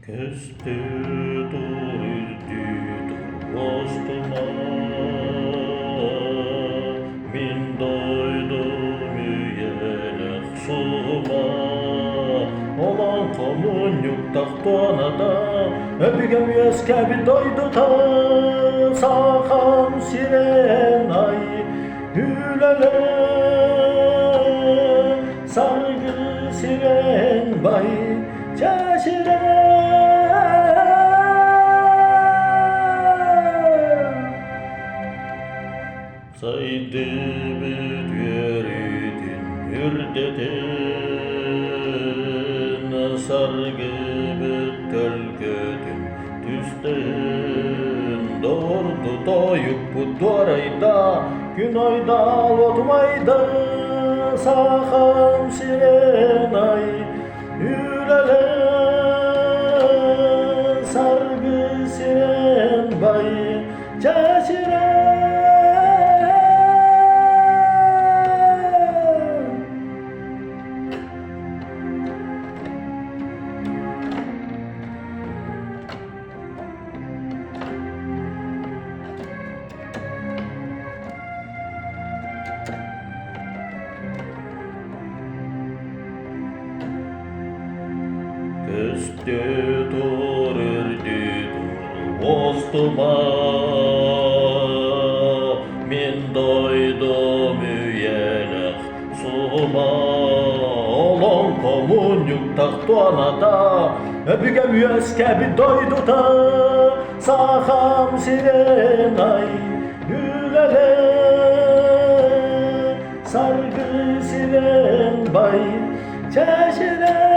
Kesti durdu dostuma, min doydum yelek suma. Olan komunyuk tahtonada, öpügem yüzke bir doydu ta. Sakam siren ay hülele, sargı siren bay çeşire. Saydı bir yeridin ürdedin, sargı bir tölgedin düzdün. Doğurdu doyup bu duarayda, gün ayda otmayda. Sakam siren ay hülele, sargı siren bay çeşire. Kesti durdu dostuma, min doydum yelek suma. Olan komunyuk tahtonada, öpügem yüzke bir doydu ta. Sakam siren ay hülele, sargı siren bay çeşire.